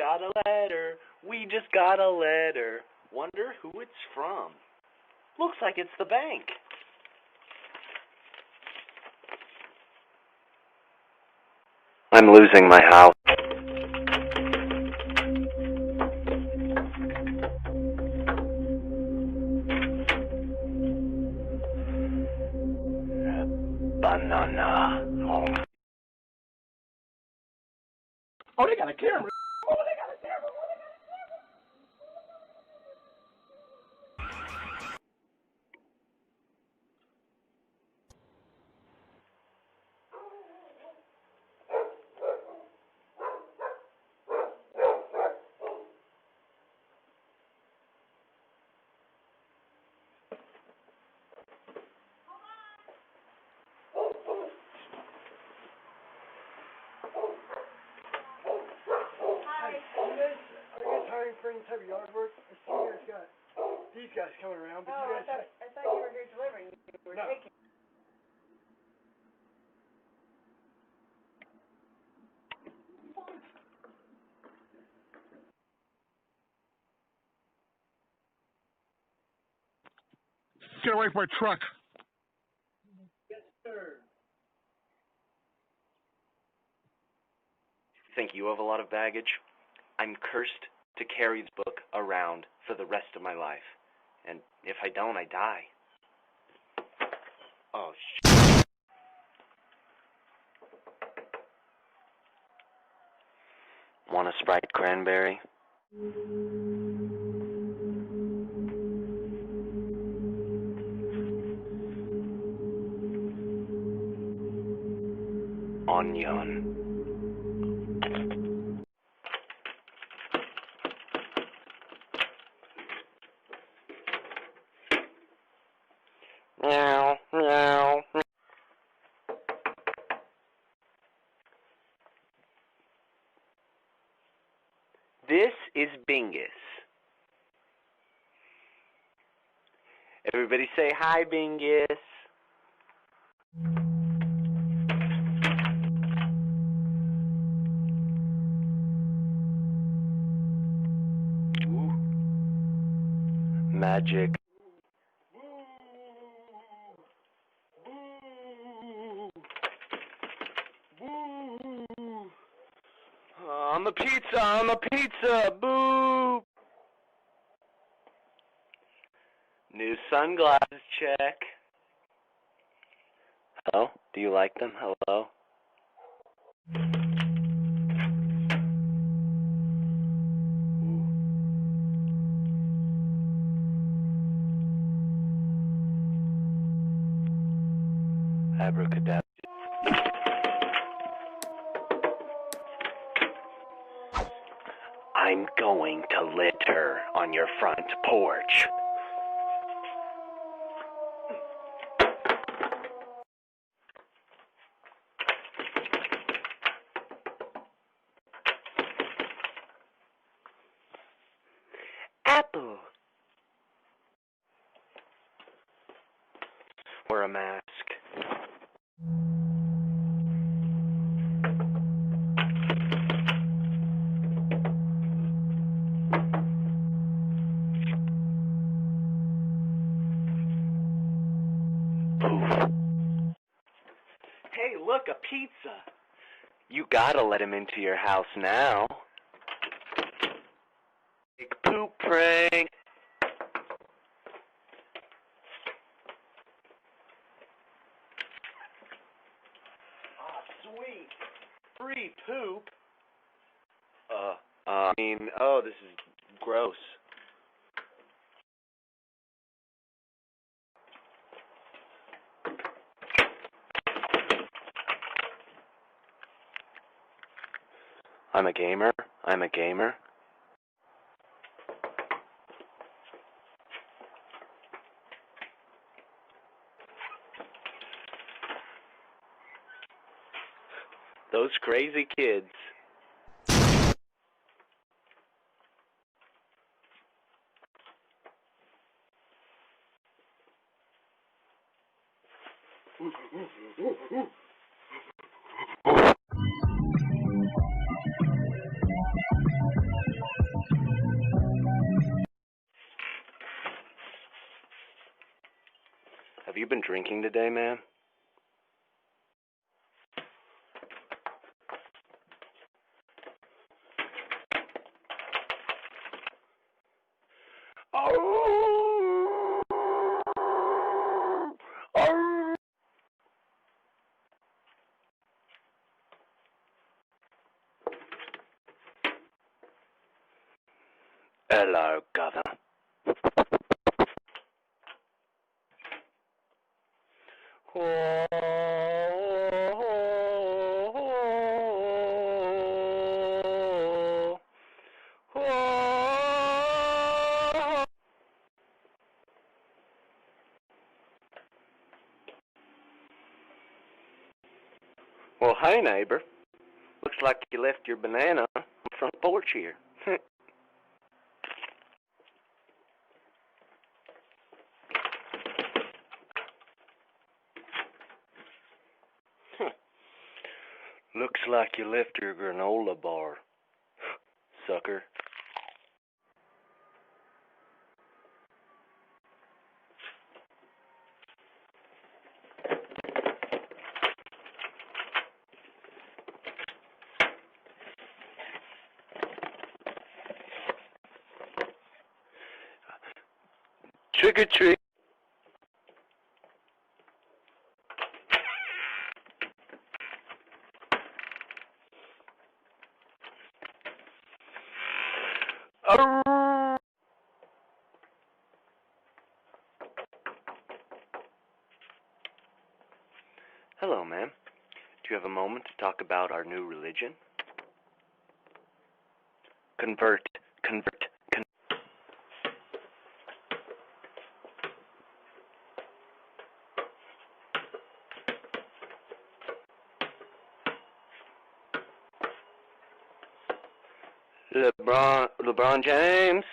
got a letter. We just got a letter. Wonder who it's from. Looks like it's the bank. I'm losing my house. Banana. Oh, they got a camera. For any type of yard work, I see you guys got these guys coming around, but you guys... I thought you were here delivering. You were taking. Get away from my truck. Yes, sir. Think you have a lot of baggage? I'm cursed to carry this book around for the rest of my life. And if I don't, I die. Oh, shit. Want a Sprite cranberry? Onion. Meow, meow. This is Bingus. Everybody say hi, Bingus. Ooh. Magic. I'm a pizza, boo! New sunglasses, check. Hello? Do you like them? Hello? Abracadabra. I'm going to litter on your front porch. Apple. Wear a mask. Poof. Hey, look, a pizza. You gotta let him into your house now. Big poop prank. Ah, sweet. Free poop. Oh, this is gross. I'm a gamer. Those crazy kids. you been drinking today, man? Hello, Governor. Well, hey, neighbor. Looks like you left your banana on the front porch here. Looks like you left your granola bar, sucker. Trick or treat. Hello, ma'am. Do you have a moment to talk about our new religion? Convert. LeBron James.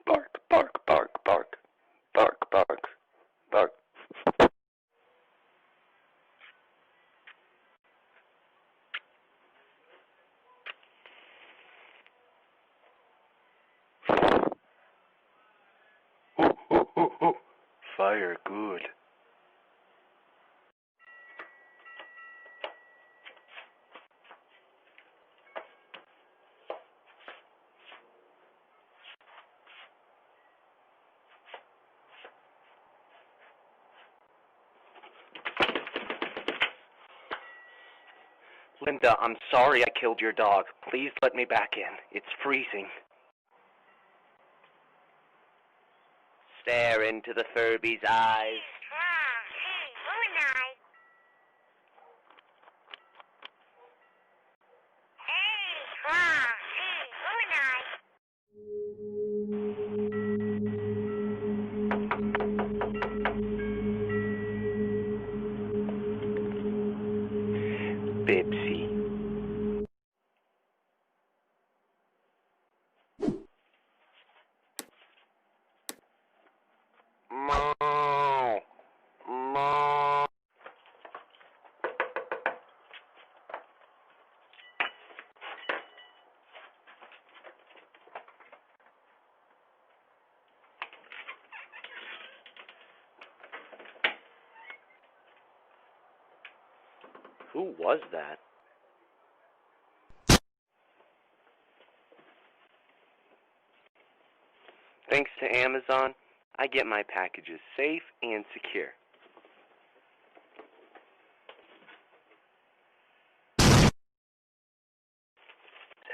Bark, bark, bark, bark, bark, bark, bark. Fire good. Linda, I'm sorry I killed your dog. Please let me back in. It's freezing. Stare into the Furby's eyes. Bibsy. Meow. Meow. Who was that? Thanks to Amazon, I get my packages safe and secure.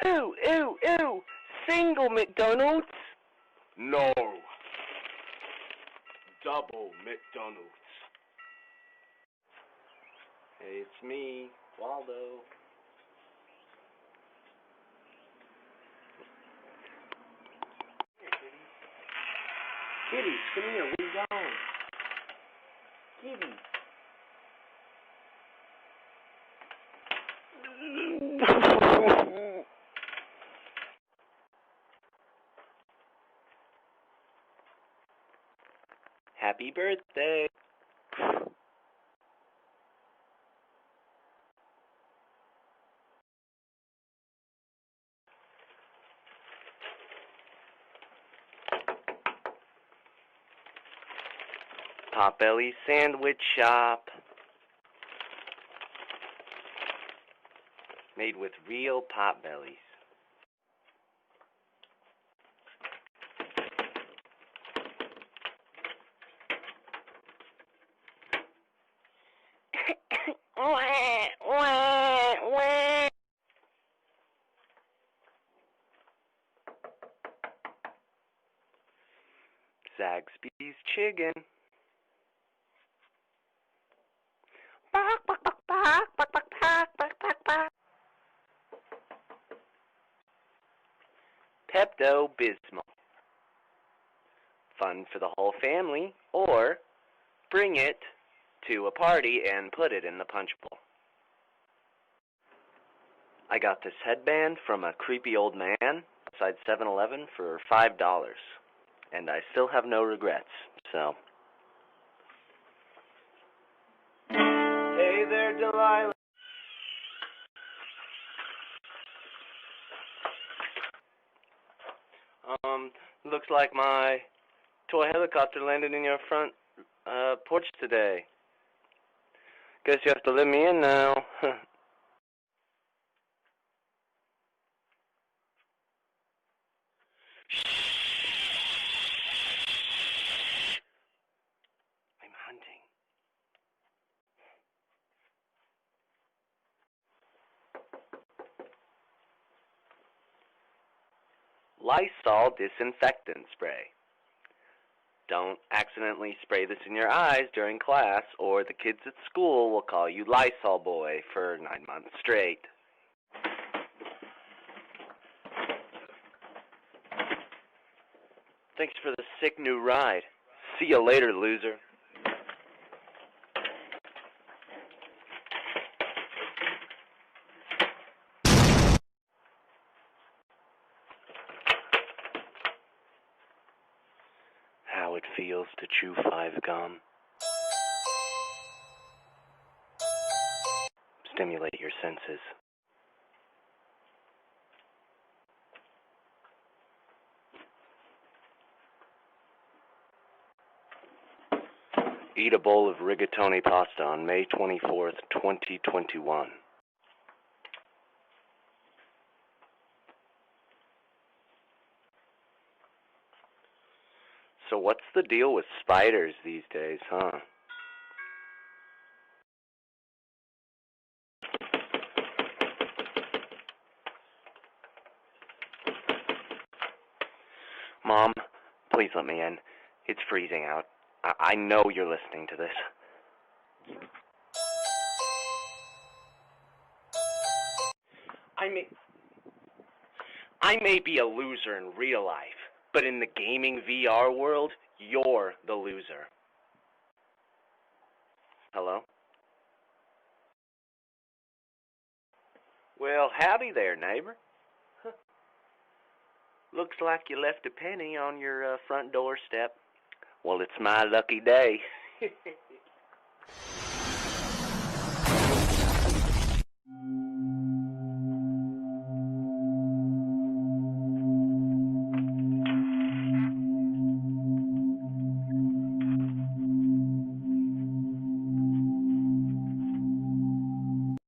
Ew, ew, ew! Single McDonald's? No. Double McDonald's. Hey, it's me, Waldo. Kitties, come here, where you going? Kitties. Happy birthday. Potbelly Sandwich Shop. Made with real potbellies. Zaxby's Chicken. Pepto-Bismol. Fun for the whole family, or bring it to a party and put it in the punch bowl. I got this headband from a creepy old man outside 7-Eleven for $5, and I still have no regrets, so. Hey there, Delilah. Looks like my toy helicopter landed in your front porch today. Guess you have to let me in now. I'm hunting. Lysol disinfectant spray. Don't accidentally spray this in your eyes during class, or the kids at school will call you Lysol boy for 9 months straight. Thanks for the sick new ride. See you later, loser. How it feels to chew 5 gum. Stimulate your senses. Eat a bowl of rigatoni pasta on May 24th, 2021. So what's the deal with spiders these days, huh? Mom, please let me in. It's freezing out. I know you're listening to this. I may be a loser in real life, but in the gaming VR world, you're the loser. Hello? Well, howdy there, neighbor. Looks like you left a penny on your front doorstep. Well, it's my lucky day.